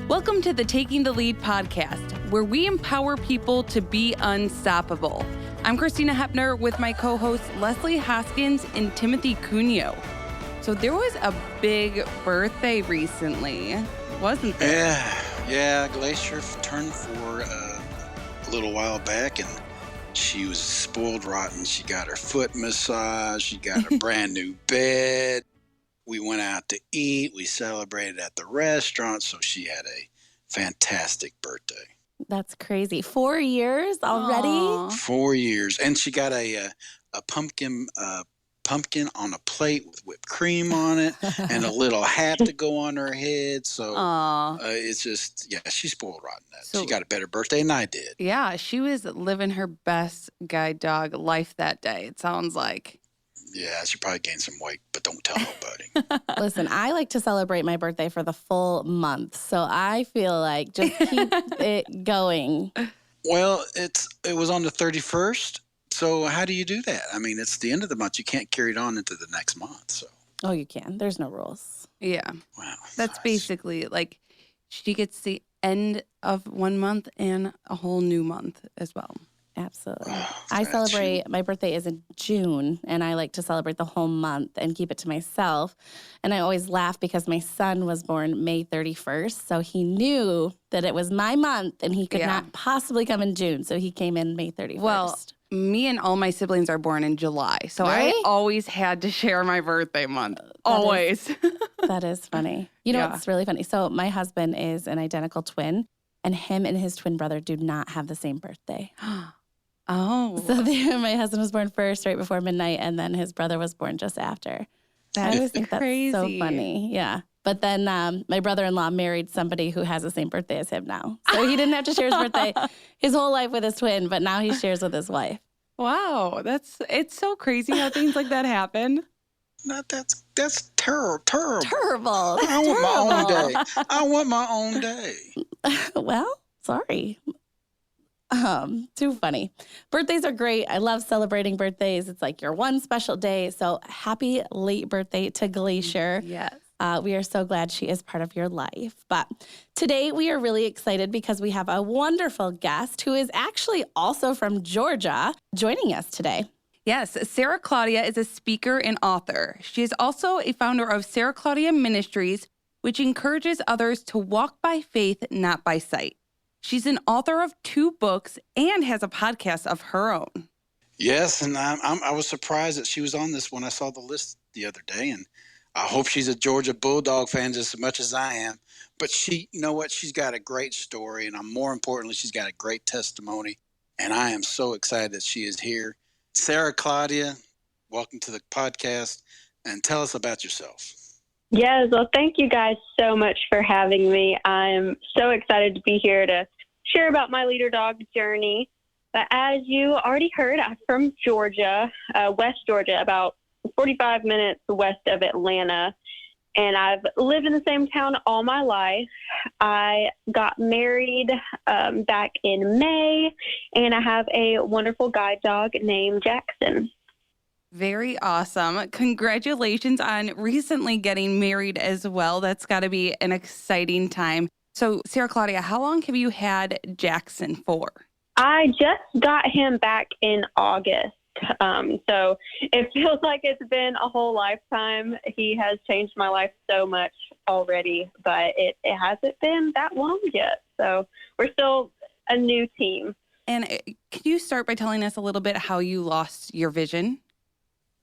Welcome to the Taking the Lead podcast, where we empower people to be unstoppable. I'm Christina Hepner with my co-hosts Leslie Hoskins and Timothy Cuneo. So there was a big birthday recently, wasn't there? Yeah. Glacier turned 4 a little while back, and she was spoiled rotten. She got her foot massaged. She got a brand new bed. We went out to eat. We celebrated at the restaurant. So she had a fantastic birthday. That's crazy. 4 years already? Aww. 4 years. And she got a pumpkin on a plate with whipped cream on it and a little hat to go on her head. So it's just, she's spoiled rotten. So, she got a better birthday than I did. Yeah, she was living her best guide dog life that day, it sounds like. Yeah, she probably gained some weight, but don't tell nobody. Listen, I like to celebrate my birthday for the full month, so I feel like just keep it going. Well, it was on the 31st, so how do you do that? I mean, it's the end of the month. You can't carry it on into the next month. So. Oh, you can. There's no rules. Yeah. Wow. That's basically like she gets the end of 1 month and a whole new month as well. Absolutely. I celebrate, my birthday is in June, and I like to celebrate the whole month and keep it to myself. And I always laugh because my son was born May 31st, so he knew that it was my month and he could not possibly come in June, so he came in May 31st. Well, me and all my siblings are born in July, so really? I always had to share my birthday month. Always. That is funny. You know, it's really funny. So my husband is an identical twin, and him and his twin brother do not have the same birthday. Oh. So my husband was born first, right before midnight, and then his brother was born just after. I always think crazy. That's so funny. Yeah. But then my brother-in-law married somebody who has the same birthday as him now. So he didn't have to share his birthday his whole life with his twin, but now he shares with his wife. Wow. It's so crazy how things like that happen. That's terrible. Terrible. I want my own day. I want my own day. Well, sorry. Too funny. Birthdays are great. I love celebrating birthdays. It's like your one special day. So happy late birthday to Glacier. Yes. We are so glad she is part of your life. But today we are really excited because we have a wonderful guest who is actually also from Georgia joining us today. Yes, Sara Claudia is a speaker and author. She is also a founder of Sara Claudia Ministries, which encourages others to walk by faith, not by sight. She's an author of 2 books and has a podcast of her own. Yes, and I was surprised that she was on this when I saw the list the other day, and I hope she's a Georgia Bulldog fan just as much as I am. But you know what? She's got a great story, and more importantly, she's got a great testimony, and I am so excited that she is here. Sara Claudia, welcome to the podcast, and tell us about yourself. Yes, well, thank you guys so much for having me. I'm so excited to be here to share about my leader dog journey. But as you already heard, I'm from Georgia, West Georgia, about 45 minutes west of Atlanta. And I've lived in the same town all my life. I got married back in May, and I have a wonderful guide dog named Jackson. Very awesome. Congratulations on recently getting married as well. That's got to be an exciting time. So, Sara Claudia, how long have you had Jackson for? I just got him back in August. So it feels like it's been a whole lifetime. He has changed my life so much already, but it hasn't been that long yet. So we're still a new team. And can you start by telling us a little bit how you lost your vision?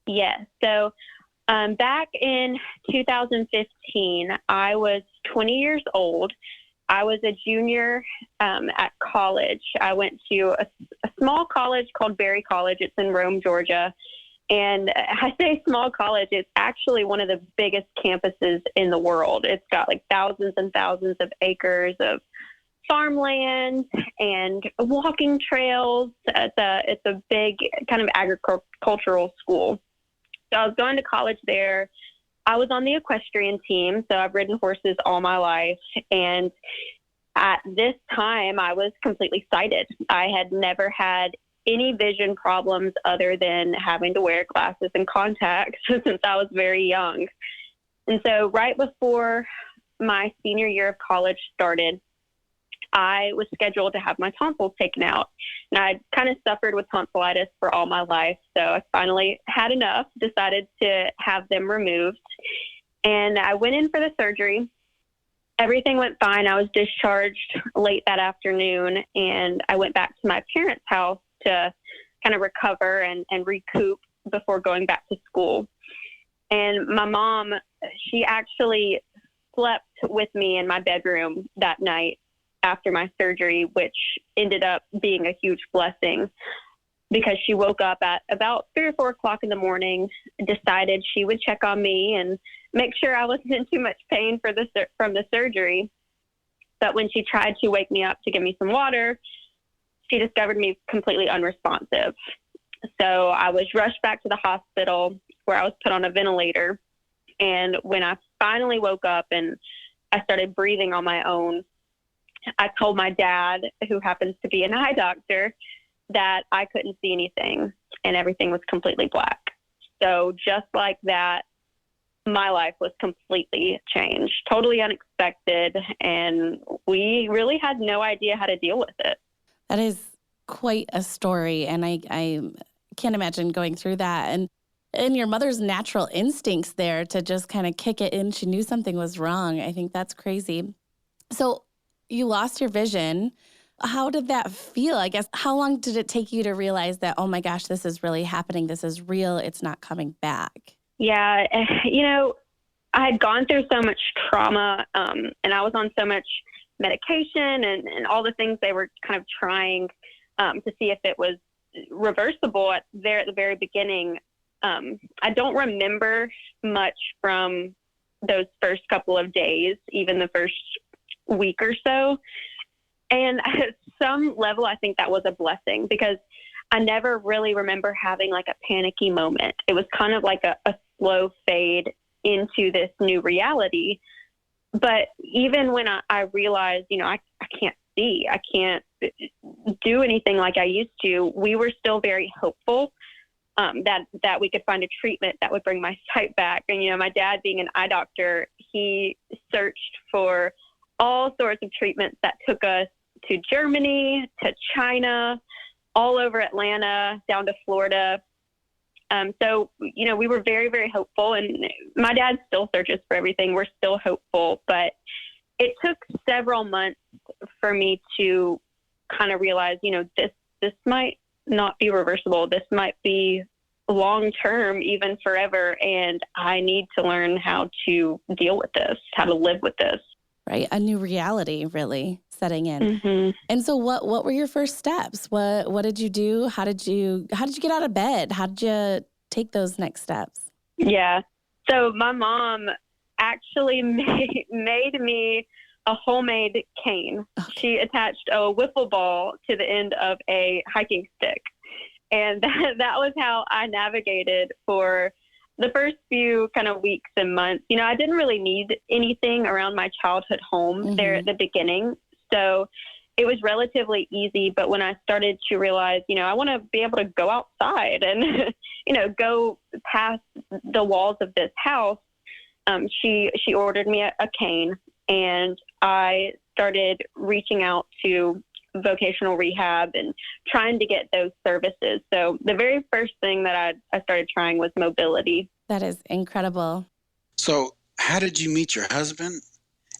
Yes. So back in 2015, I was 20 years old. I was a junior at college. I went to a small college called Berry College. It's in Rome, Georgia. And I say small college, it's actually one of the biggest campuses in the world. It's got like thousands and thousands of acres of farmland and walking trails. It's a big kind of agricultural school. So I was going to college there. I was on the equestrian team, so I've ridden horses all my life. And at this time, I was completely sighted. I had never had any vision problems other than having to wear glasses and contacts since I was very young. And so right before my senior year of college started, I was scheduled to have my tonsils taken out. And I'd kind of suffered with tonsillitis for all my life. So I finally had enough, decided to have them removed. And I went in for the surgery. Everything went fine. I was discharged late that afternoon, and I went back to my parents' house to kind of recover and recoup before going back to school. And my mom, she actually slept with me in my bedroom that night after my surgery, which ended up being a huge blessing because she woke up at about 3 or 4 o'clock in the morning, decided she would check on me and make sure I wasn't in too much pain from the surgery. But when she tried to wake me up to give me some water, she discovered me completely unresponsive. So I was rushed back to the hospital where I was put on a ventilator. And when I finally woke up and I started breathing on my own, I told my dad, who happens to be an eye doctor, that I couldn't see anything and everything was completely black. So just like that, my life was completely changed, totally unexpected. And we really had no idea how to deal with it. That is quite a story. And I can't imagine going through that. And your mother's natural instincts there to just kind of kick it in. She knew something was wrong. I think that's crazy. So you lost your vision. How did that feel? I guess, how long did it take you to realize that, oh my gosh, this is really happening. This is real. It's not coming back. Yeah. I had gone through so much trauma, and I was on so much medication and all the things they were kind of trying to see if it was reversible at the very beginning. I don't remember much from those first couple of days, even the first week or so. And at some level, I think that was a blessing because I never really remember having like a panicky moment. It was kind of like a slow fade into this new reality. But even when I realized, I can't see, I can't do anything like I used to, we were still very hopeful that we could find a treatment that would bring my sight back. And, my dad being an eye doctor, he searched for all sorts of treatments that took us to Germany, to China, all over Atlanta, down to Florida. So, we were very, very hopeful, and my dad still searches for everything. We're still hopeful, but it took several months for me to kind of realize, this might not be reversible. This might be long-term, even forever. And I need to learn how to deal with this, how to live with this. Right. A new reality really setting in. Mm-hmm. And so what were your first steps? What did you do? How did you get out of bed? How did you take those next steps? Yeah. So my mom actually made me a homemade cane. Okay. She attached a wiffle ball to the end of a hiking stick. And that was how I navigated for the first few kind of weeks and months. I didn't really need anything around my childhood home there at the beginning. So it was relatively easy. But when I started to realize, I want to be able to go outside and, go past the walls of this house, she ordered me a cane, and I started reaching out to vocational rehab and trying to get those services. So the very first thing that I started trying was mobility. That is incredible. So how did you meet your husband,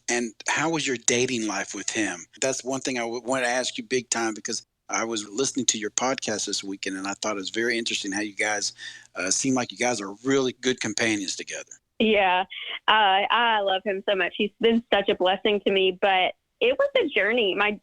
and how was your dating life with him? That's one thing I want to ask you big time, because I was listening to your podcast this weekend, and I thought it was very interesting how you guys seem like you guys are really good companions together. Yeah, I love him so much. He's been such a blessing to me, but it was a journey. My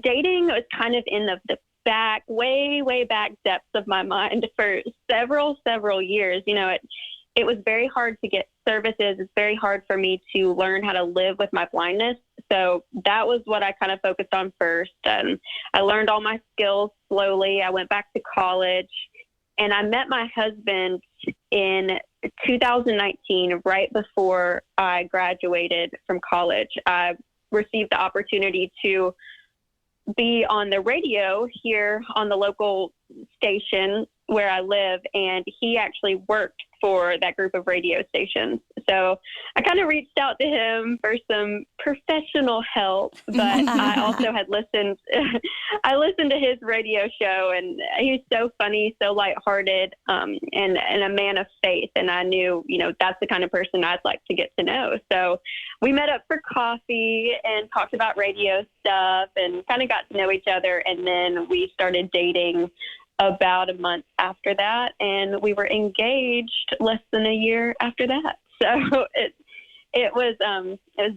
dating was kind of in the back, way back depths of my mind for several years. It was very hard to get services. It's very hard for me to learn how to live with my blindness. So that was what I kind of focused on first. I learned all my skills slowly. I went back to college, and I met my husband in 2019, right before I graduated from college. I received the opportunity to be on the radio here on the local station where I live, and he actually worked for that group of radio stations. so I kind of reached out to him for some professional help, but I also had listened. I listened to his radio show, and he's so funny, so lighthearted, and a man of faith. And I knew, that's the kind of person I'd like to get to know. So we met up for coffee and talked about radio stuff and kind of got to know each other. And then we started dating about a month after that, and we were engaged less than a year after that. So it was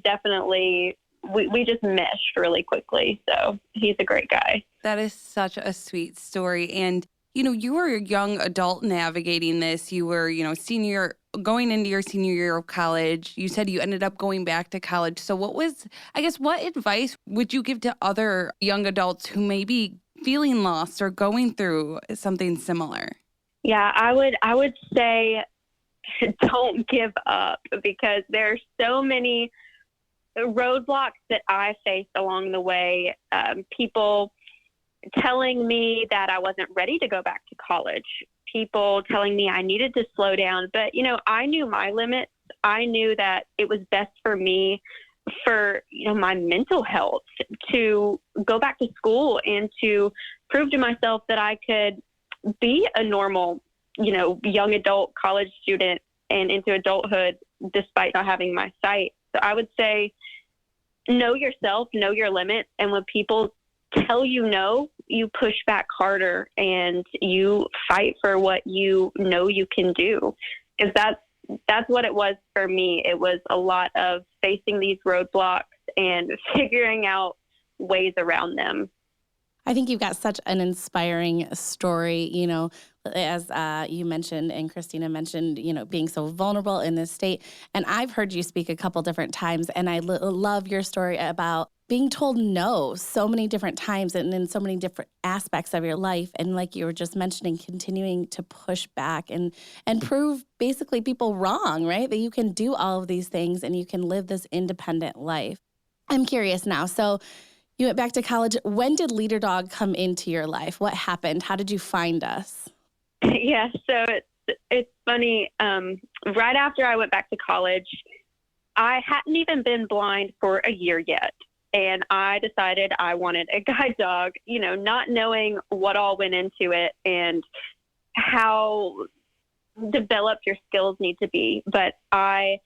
definitely, we just meshed really quickly. So he's a great guy. That is such a sweet story. And you were a young adult navigating this. You were going into your senior year of college. You said you ended up going back to college. So what advice would you give to other young adults who may be feeling lost or going through something similar? Yeah, I would say don't give up, because there are so many roadblocks that I faced along the way. People telling me that I wasn't ready to go back to college, people telling me I needed to slow down. But, I knew my limits. I knew that it was best for me, for my mental health, to go back to school and to prove to myself that I could be a normal, young adult college student and into adulthood despite not having my sight. So I would say, know yourself, know your limits. And when people tell you no, you push back harder and you fight for what you know you can do. Because that's what it was for me. It was a lot of facing these roadblocks and figuring out ways around them. I think you've got such an inspiring story, as you mentioned and Christina mentioned, being so vulnerable in this state. And I've heard you speak a couple different times, and I love your story about being told no so many different times and in so many different aspects of your life. And like you were just mentioning, continuing to push back and prove basically people wrong, right? That you can do all of these things and you can live this independent life. I'm curious now. So you went back to college. When did Leader Dog come into your life? What happened? How did you find us? Yeah, so it's funny. Right after I went back to college, I hadn't even been blind for a year yet. And I decided I wanted a guide dog, not knowing what all went into it and how developed your skills need to be. But I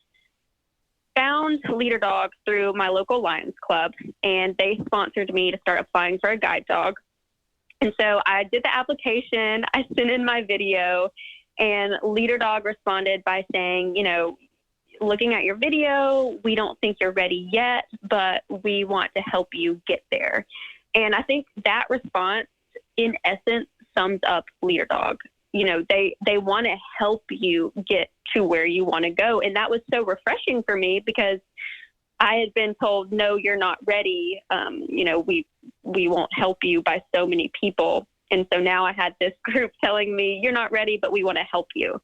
found Leader Dog through my local Lions Club, and they sponsored me to start applying for a guide dog. And so I did the application, I sent in my video, and Leader Dog responded by saying, looking at your video, we don't think you're ready yet, but we want to help you get there. And I think that response, in essence, sums up Leader Dog. They want to help you get to where you want to go. And that was so refreshing for me, because I had been told, no, you're not ready. We won't help you by so many people. And so now I had this group telling me, you're not ready, but we want to help you.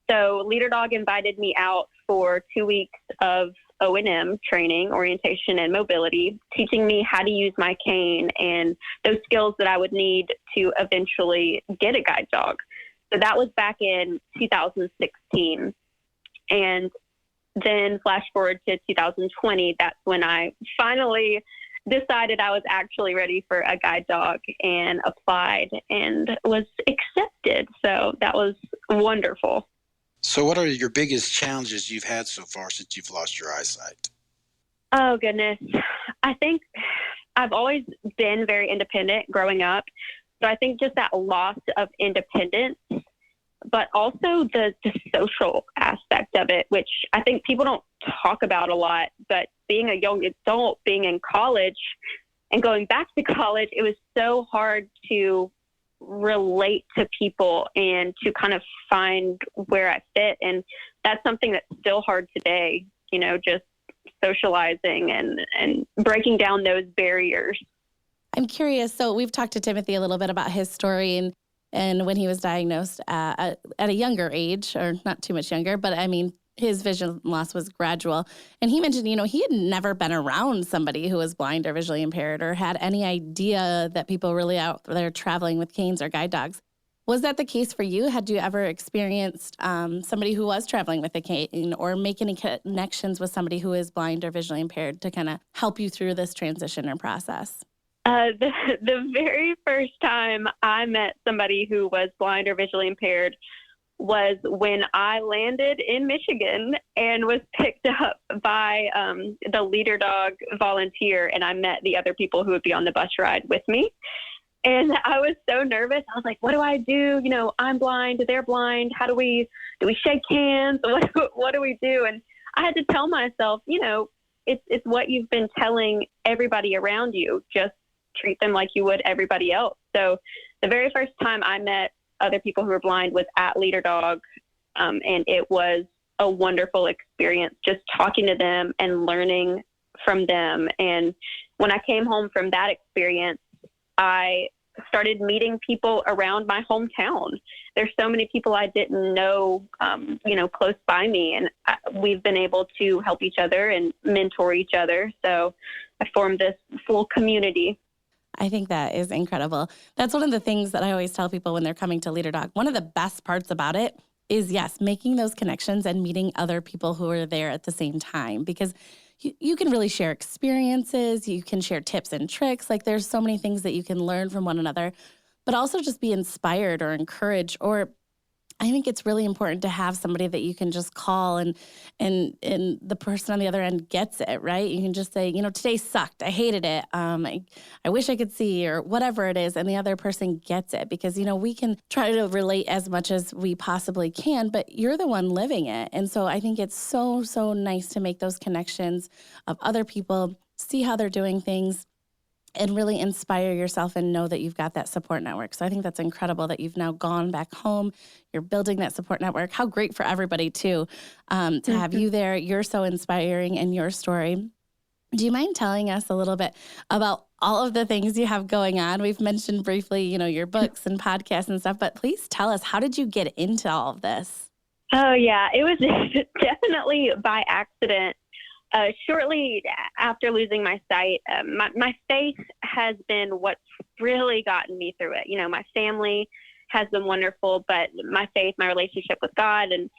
So Leader Dog invited me out for 2 weeks of O&M training, orientation and mobility, teaching me how to use my cane and those skills that I would need to eventually get a guide dog. So that was back in 2016. And then flash forward to 2020, that's when I finally decided I was actually ready for a guide dog and applied and was accepted. So that was wonderful. So what are your biggest challenges you've had so far since you've lost your eyesight? Oh, goodness. I think I've always been very independent growing up. So I think just that loss of independence, but also the social aspect of it, which I think people don't talk about a lot. But being a young adult, being in college and going back to college, it was so hard to relate to people and to kind of find where I fit. And that's something that's still hard today, just socializing and breaking down those barriers. I'm curious. So we've talked to Timothy a little bit about his story and when he was diagnosed at a younger age, or not too much younger, but I mean, his vision loss was gradual. And he mentioned, he had never been around somebody who was blind or visually impaired or had any idea that people really out there traveling with canes or guide dogs. Was that the case for you? Had you ever experienced somebody who was traveling with a cane or make any connections with somebody who is blind or visually impaired to kind of help you through this transition or process? The very first time I met somebody who was blind or visually impaired was when I landed in Michigan and was picked up by the leader dog volunteer, and I met the other people who would be on the bus ride with me. And I was so nervous. I was like, what do I do? You know, I'm blind, they're blind. How do we shake hands? What do we do? And I had to tell myself, you know, it's what you've been telling everybody around you. Just treat them like you would everybody else. So the very first time I met other people who were blind was at Leader Dog. And it was a wonderful experience just talking to them and learning from them. And when I came home from that experience, I started meeting people around my hometown. There's so many people I didn't know, close by me. And we've been able to help each other and mentor each other. So I formed this full community. I think that is incredible. That's one of the things that I always tell people when they're coming to Leader Dog. One of the best parts about it is, yes, making those connections and meeting other people who are there at the same time, because you can really share experiences. You can share tips and tricks. Like, there's so many things that you can learn from one another, but also just be inspired or encouraged. Or I think it's really important to have somebody that you can just call and the person on the other end gets it, right? You can just say, you know, today sucked. I hated it. I wish I could see, or whatever it is. And the other person gets it, because, you know, we can try to relate as much as we possibly can, but you're the one living it. And so I think it's so, so nice to make those connections of other people, see how they're doing things, and really inspire yourself and know that you've got that support network. So I think that's incredible that you've now gone back home. You're building that support network. How great for everybody, too, to have you there. You're so inspiring in your story. Do you mind telling us a little bit about all of the things you have going on? We've mentioned briefly, you know, your books and podcasts and stuff, but please tell us, how did you get into all of this? Oh, yeah, it was definitely by accident. Shortly after losing my sight, my faith has been what's really gotten me through it. You know, my family has been wonderful, but my faith, my relationship with God, and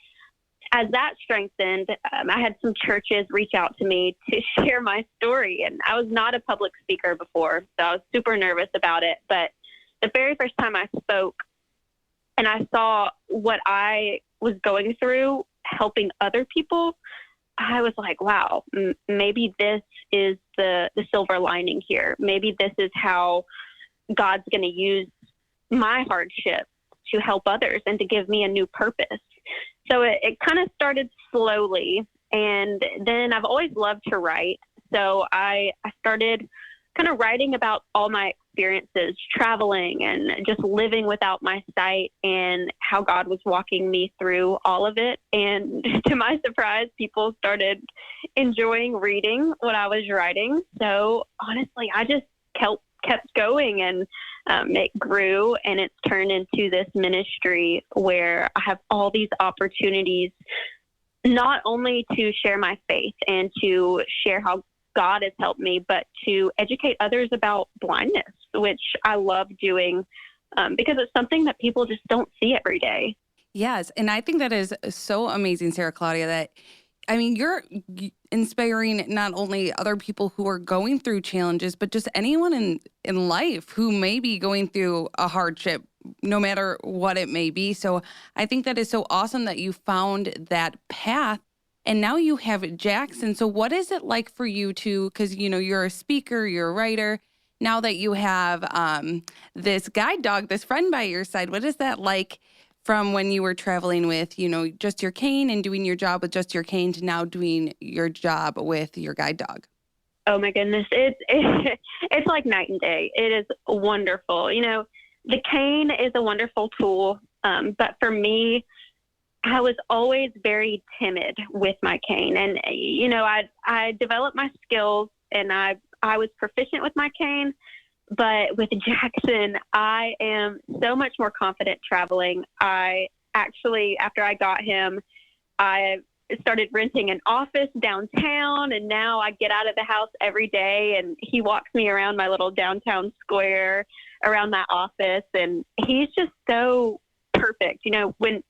as that strengthened, I had some churches reach out to me to share my story. And I was not a public speaker before, so I was super nervous about it. But the very first time I spoke and I saw what I was going through helping other people, I was like, wow, maybe this is the silver lining here. Maybe this is how God's going to use my hardship to help others and to give me a new purpose. So it kind of started slowly. And then I've always loved to write. So I started kind of writing about all my experiences, traveling and just living without my sight, and how God was walking me through all of it. And to my surprise, people started enjoying reading what I was writing. So honestly, I just kept going, and it grew, and it's turned into this ministry where I have all these opportunities, not only to share my faith and to share how God has helped me, but to educate others about blindness, which I love doing because it's something that people just don't see every day. Yes. And I think that is so amazing, Sara Claudia, that, I mean, you're inspiring not only other people who are going through challenges, but just anyone in life who may be going through a hardship, no matter what it may be. So I think that is so awesome that you found that path. And now you have Jackson. So what is it like for you to, because, you know, you're a speaker, you're a writer. Now that you have this guide dog, this friend by your side, what is that like from when you were traveling with, you know, just your cane and doing your job with just your cane to now doing your job with your guide dog? Oh, my goodness. It's like night and day. It is wonderful. You know, the cane is a wonderful tool. But for me, I was always very timid with my cane, and, you know, I developed my skills, and I was proficient with my cane, but with Jackson, I am so much more confident traveling. I actually, after I got him, I started renting an office downtown, and now I get out of the house every day, and he walks me around my little downtown square. around my office. And he's just so perfect. You know, when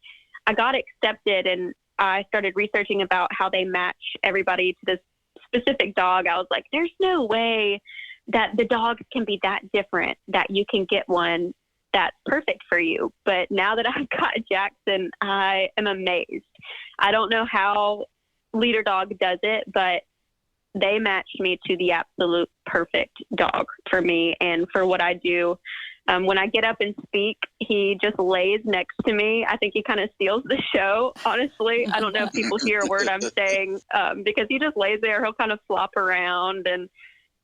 I got accepted and I started researching about how they match everybody to this specific dog, I was like, there's no way that the dogs can be that different, that you can get one that's perfect for you. But now that I've got Jackson, I am amazed. I don't know how Leader Dog does it, but they matched me to the absolute perfect dog for me and for what I do. When I get up and speak, he just lays next to me. I think he kind of steals the show, honestly. I don't know if people hear a word I'm saying because he just lays there. He'll kind of flop around, and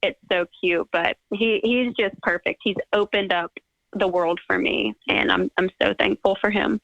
it's so cute. But he's just perfect. He's opened up the world for me, and I'm so thankful for him.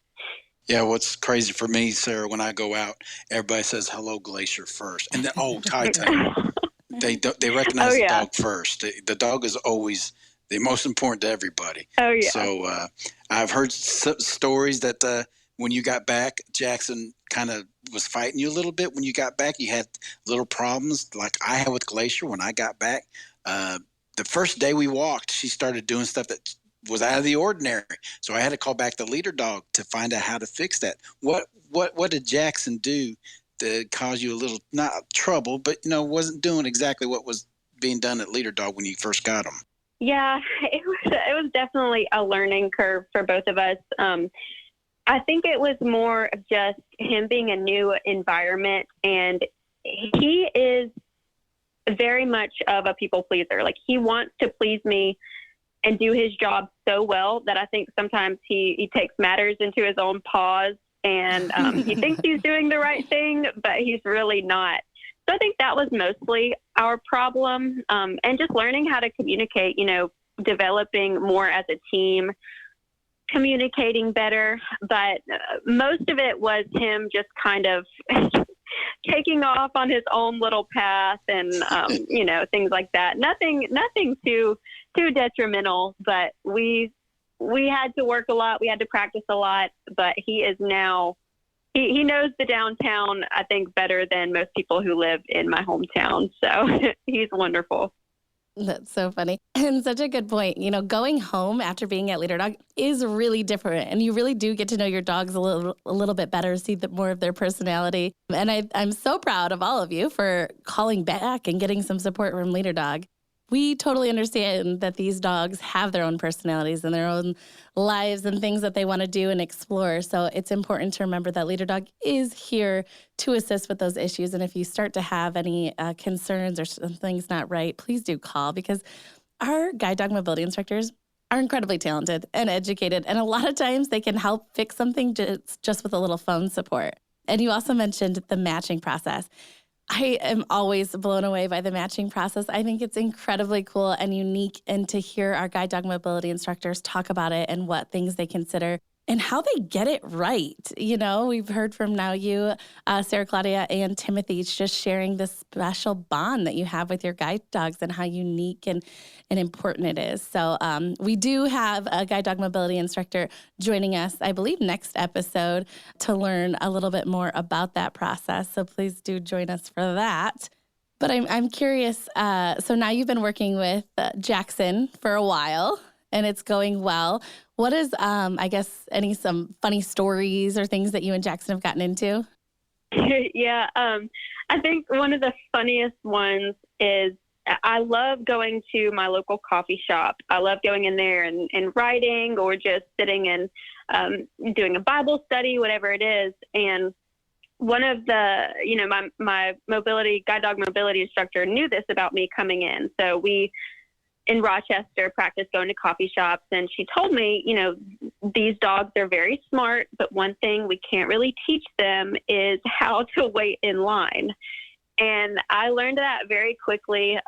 Yeah, what's crazy for me, Sarah, when I go out, everybody says hello, Glacier first, and then Titan. They recognize the dog first. The dog is always the most important to everybody. Oh, yeah. So I've heard stories that when you got back, Jackson kind of was fighting you a little bit. When you got back, you had little problems like I had with Glacier when I got back. The first day we walked, she started doing stuff that was out of the ordinary. So I had to call back the Leader Dog to find out how to fix that. What did Jackson do to cause you a little, not trouble, but, wasn't doing exactly what was being done at Leader Dog when you first got him? Yeah, it was definitely a learning curve for both of us. I think it was more of just him being a new environment, and he is very much of a people pleaser. Like, he wants to please me and do his job so well that I think sometimes he takes matters into his own paws, and he thinks he's doing the right thing, but he's really not. So I think that was mostly our problem, and just learning how to communicate, developing more as a team, communicating better. But most of it was him just kind of taking off on his own little path and, things like that. Nothing too detrimental, but we had to work a lot. We had to practice a lot, but he is now, he knows the downtown, I think, better than most people who live in my hometown. So he's wonderful. That's so funny. And such a good point. Going home after being at Leader Dog is really different. And you really do get to know your dogs a little bit better, see more of their personality. And I'm so proud of all of you for calling back and getting some support from Leader Dog. We totally understand that these dogs have their own personalities and their own lives and things that they want to do and explore. So it's important to remember that Leader Dog is here to assist with those issues. And if you start to have any concerns or something's not right, please do call, because our guide dog mobility instructors are incredibly talented and educated. And a lot of times they can help fix something just with a little phone support. And you also mentioned the matching process. I am always blown away by the matching process. I think it's incredibly cool and unique, and to hear our guide dog mobility instructors talk about it and what things they consider and how they get it right. We've heard from now you, Sara Claudia and Timothy, just sharing this special bond that you have with your guide dogs and how unique and important it is. So we do have a guide dog mobility instructor joining us, I believe, next episode to learn a little bit more about that process. So please do join us for that. But I'm curious. So now you've been working with Jackson for a while, and it's going well. What is, some funny stories or things that you and Jackson have gotten into? Yeah, I think one of the funniest ones is I love going to my local coffee shop. I love going in there and writing, or just sitting and doing a Bible study, whatever it is. And one of the, my guide dog mobility instructor knew this about me coming in. So we, in Rochester, practice going to coffee shops, and she told me, these dogs are very smart, but one thing we can't really teach them is how to wait in line. And I learned that very quickly,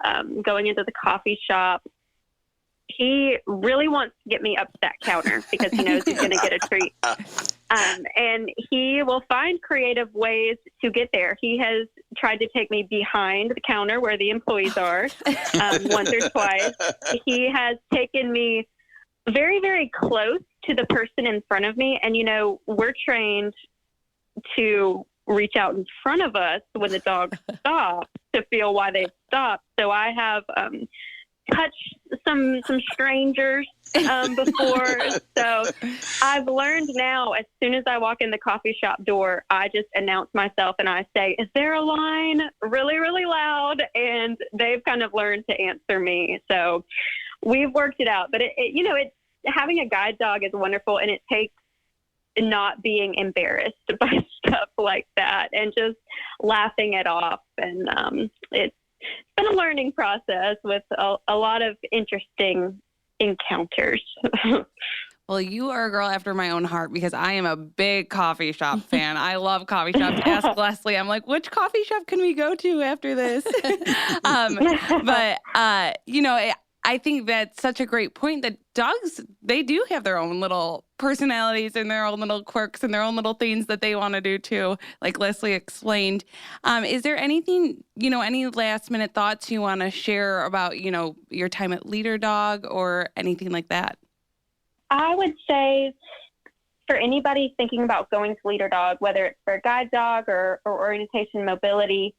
going into the coffee shop. He really wants to get me up to that counter because he knows he's going to get a treat. And he will find creative ways to get there. He has tried to take me behind the counter where the employees are once or twice. He has taken me very, very close to the person in front of me. And, we're trained to reach out in front of us when the dog stops to feel why they've stopped. So I have touched some strangers before. So I've learned now, as soon as I walk in the coffee shop door, I just announce myself and I say, "Is there a line?" really, really loud. And they've kind of learned to answer me. So we've worked it out. But it's having a guide dog is wonderful, and it takes not being embarrassed by stuff like that and just laughing it off. And it's been a learning process with a lot of interesting encounters. Well, you are a girl after my own heart because I am a big coffee shop fan. I love coffee shops. Ask Leslie. I'm like, which coffee shop can we go to after this? I think that's such a great point that dogs, they do have their own little personalities and their own little quirks and their own little things that they want to do too, like Leslie explained. Is there anything, any last minute thoughts you want to share about, your time at Leader Dog or anything like that? I would say for anybody thinking about going to Leader Dog, whether it's for a guide dog or orientation mobility,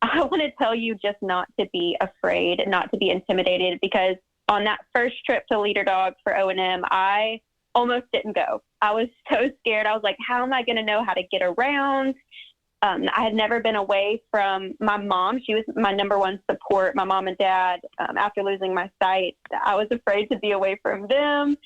I want to tell you just not to be afraid, not to be intimidated, because on that first trip to Leader Dog for O&M, I almost didn't go. I was so scared. I was like, how am I going to know how to get around? I had never been away from my mom. She was my number one support, my mom and dad. After losing my sight, I was afraid to be away from them.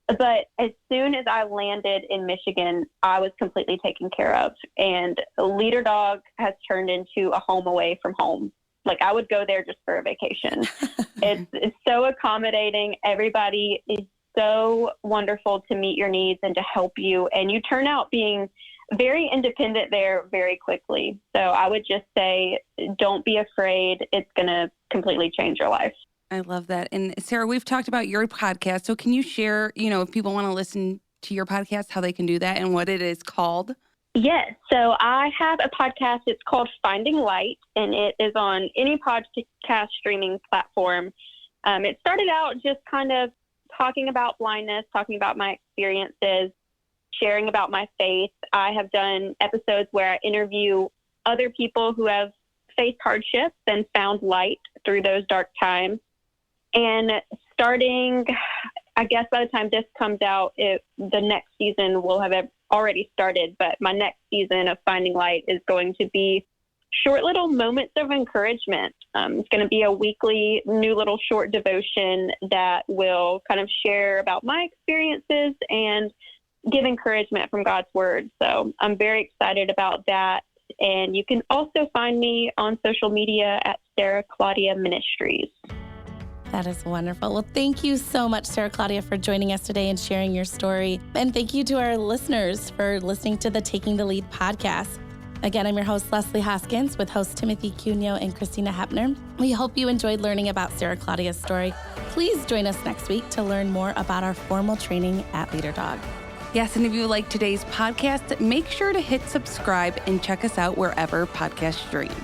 But as soon as I landed in Michigan, I was completely taken care of. And Leader Dog has turned into a home away from home. Like, I would go there just for a vacation. It's so accommodating. Everybody is so wonderful to meet your needs and to help you. And you turn out being very independent there very quickly. So I would just say, don't be afraid. It's going to completely change your life. I love that. And Sara, we've talked about your podcast. So can you share, if people want to listen to your podcast, how they can do that and what it is called? Yes. So I have a podcast. It's called Finding Light, and it is on any podcast streaming platform. It started out just kind of talking about blindness, talking about my experiences, sharing about my faith. I have done episodes where I interview other people who have faced hardships and found light through those dark times. And starting, I guess by the time this comes out, the next season will have already started. But my next season of Finding Light is going to be short little moments of encouragement. It's going to be a weekly new little short devotion that will kind of share about my experiences and give encouragement from God's word. So I'm very excited about that. And you can also find me on social media at Sara Claudia Ministries. That is wonderful. Well, thank you so much, Sara Claudia, for joining us today and sharing your story. And thank you to our listeners for listening to the Taking the Lead podcast. Again, I'm your host, Leslie Hoskins, with hosts Timothy Cuneo and Christina Hepner. We hope you enjoyed learning about Sara Claudia's story. Please join us next week to learn more about our formal training at Leader Dog. Yes, and if you like today's podcast, make sure to hit subscribe and check us out wherever podcasts stream.